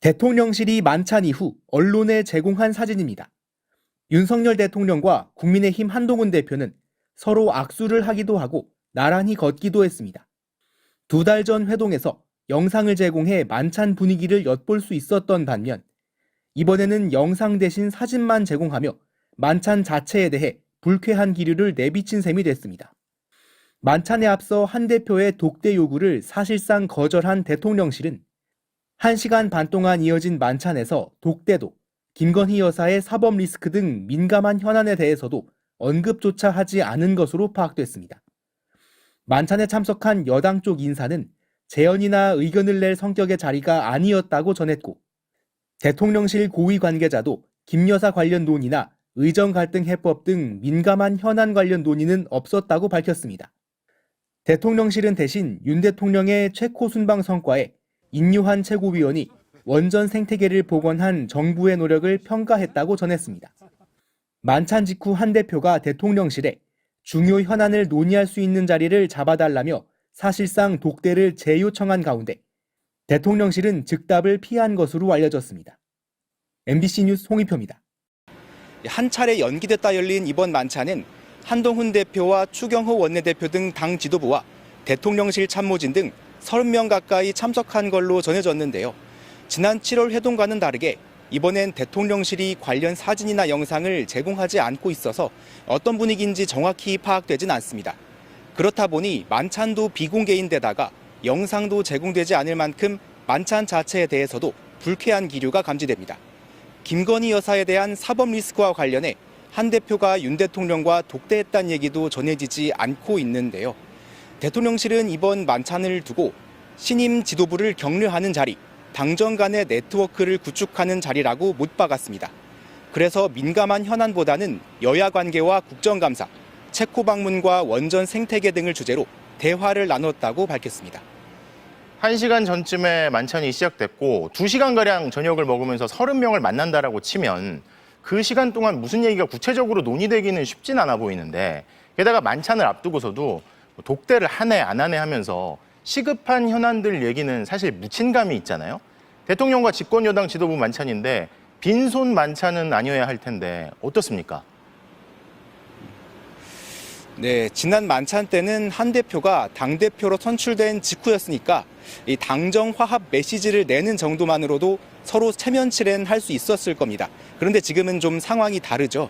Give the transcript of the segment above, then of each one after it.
대통령실이 만찬 이후 언론에 제공한 사진입니다. 윤석열 대통령과 국민의힘 한동훈 대표는 서로 악수를 하기도 하고 나란히 걷기도 했습니다. 2달 전 회동에서 영상을 제공해 만찬 분위기를 엿볼 수 있었던 반면 이번에는 영상 대신 사진만 제공하며 만찬 자체에 대해 불쾌한 기류를 내비친 셈이 됐습니다. 만찬에 앞서 한 대표의 독대 요구를 사실상 거절한 대통령실은 1시간 반 동안 이어진 만찬에서 독대도, 김건희 여사의 사법 리스크 등 민감한 현안에 대해서도 언급조차 하지 않은 것으로 파악됐습니다. 만찬에 참석한 여당 쪽 인사는 재연이나 의견을 낼 성격의 자리가 아니었다고 전했고, 대통령실 고위 관계자도 김 여사 관련 논의나 의정 갈등 해법 등 민감한 현안 관련 논의는 없었다고 밝혔습니다. 대통령실은 대신 윤 대통령의 최코 순방 성과에 인유한 최고위원이 원전 생태계를 복원한 정부의 노력을 평가했다고 전했습니다. 만찬 직후 한 대표가 대통령실에 중요 현안을 논의할 수 있는 자리를 잡아달라며 사실상 독대를 재요청한 가운데 대통령실은 즉답을 피한 것으로 알려졌습니다. MBC 뉴스 홍익표입니다. 한 차례 연기됐다 열린 이번 만찬은 한동훈 대표와 추경호 원내대표 등 당 지도부와 대통령실 참모진 등 30명 가까이 참석한 걸로 전해졌는데요. 지난 7월 회동과는 다르게 이번엔 대통령실이 관련 사진이나 영상을 제공하지 않고 있어서 어떤 분위기인지 정확히 파악되진 않습니다. 그렇다 보니 만찬도 비공개인데다가 영상도 제공되지 않을 만큼 만찬 자체에 대해서도 불쾌한 기류가 감지됩니다. 김건희 여사에 대한 사법 리스크와 관련해 한 대표가 윤 대통령과 독대했다는 얘기도 전해지지 않고 있는데요. 대통령실은 이번 만찬을 두고 신임 지도부를 격려하는 자리, 당정 간의 네트워크를 구축하는 자리라고 못 박았습니다. 그래서 민감한 현안보다는 여야 관계와 국정감사, 체코 방문과 원전 생태계 등을 주제로 대화를 나눴다고 밝혔습니다. 1시간 전쯤에 만찬이 시작됐고 2시간가량 저녁을 먹으면서 30명을 만난다라고 치면 그 시간 동안 무슨 얘기가 구체적으로 논의되기는 쉽진 않아 보이는데, 게다가 만찬을 앞두고서도 독대를 하네 안 하네 하면서 시급한 현안들 얘기는 사실 묻힌 감이 있잖아요. 대통령과 집권여당 지도부 만찬인데 빈손 만찬은 아니어야 할 텐데 어떻습니까? 네, 지난 만찬 때는 한 대표가 당대표로 선출된 직후였으니까 이 당정 화합 메시지를 내는 정도만으로도 서로 체면치레는 할 수 있었을 겁니다. 그런데 지금은 좀 상황이 다르죠.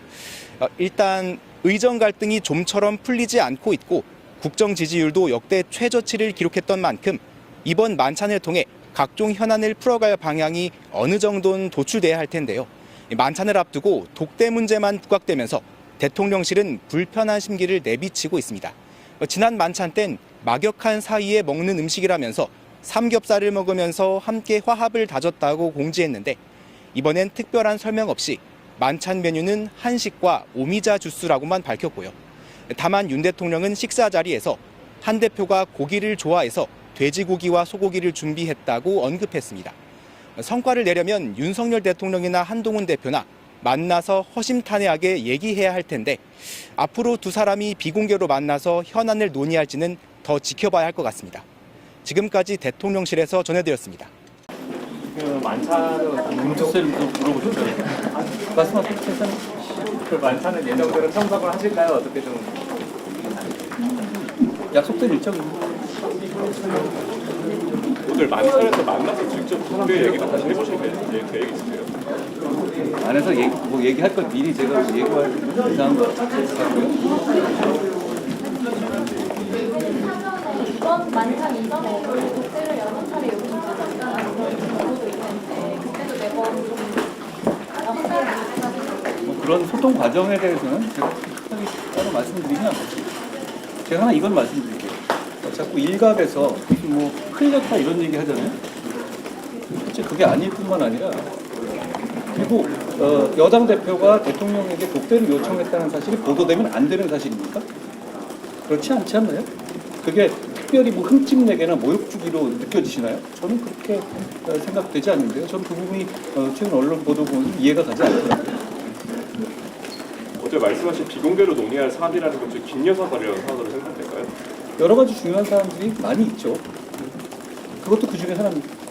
일단 의정 갈등이 좀처럼 풀리지 않고 있고 국정 지지율도 역대 최저치를 기록했던 만큼 이번 만찬을 통해 각종 현안을 풀어갈 방향이 어느 정도는 도출돼야 할 텐데요. 만찬을 앞두고 독대 문제만 부각되면서 대통령실은 불편한 심기를 내비치고 있습니다. 지난 만찬 땐 막역한 사이에 먹는 음식이라면서 삼겹살을 먹으면서 함께 화합을 다졌다고 공지했는데 이번엔 특별한 설명 없이 만찬 메뉴는 한식과 오미자 주스라고만 밝혔고요. 다만 윤 대통령은 식사 자리에서 한 대표가 고기를 좋아해서 돼지고기와 소고기를 준비했다고 언급했습니다. 성과를 내려면 윤석열 대통령이나 한동훈 대표나 만나서 허심탄회하게 얘기해야 할 텐데 앞으로 두 사람이 비공개로 만나서 현안을 논의할지는 더 지켜봐야 할 것 같습니다. 지금까지 대통령실에서 전해드렸습니다. 만찬은 금주쌤 물어보셨죠? 말씀하세요. 그 만찬은 예정대로 참석을 하실까요? 어떻게 좀 약속된 일정입니다. 오늘 만찬에서 만나서 직접 국회 얘기도 다시 해보실 계획 있으세요? 안에서 얘기할 걸 미리 제가 예고할 이상한 거 이번 만찬 이전에 독재를 여러 차례 요구하셨다는 보도도 있는데 그때도 매번 좀 그런 소통 과정에 대해서는 제가 특별히 따로 말씀드리면 제가 하나 이건 말씀드릴게요. 자꾸 일각에서 뭐 흘렸다 이런 얘기 하잖아요. 실제 그게 아닐 뿐만 아니라 그리고 여당 대표가 대통령에게 독대를 요청했다는 사실이 보도되면 안 되는 사실입니까? 그렇지 않지 않나요? 그게 특별히 뭐 흠집내게나 모욕 주기로 느껴지시나요? 저는 그렇게 생각되지 않는데요. 저는 그 부분이 최근 언론 보도 보면 이해가 가지 않더라고요. 어제 말씀하신 비공개로 논의할 사안이라는 것은 김 여사 관련 사안으로 생각될까요? 여러 가지 중요한 사안들이 많이 있죠. 그것도 그 중에 하나입니다.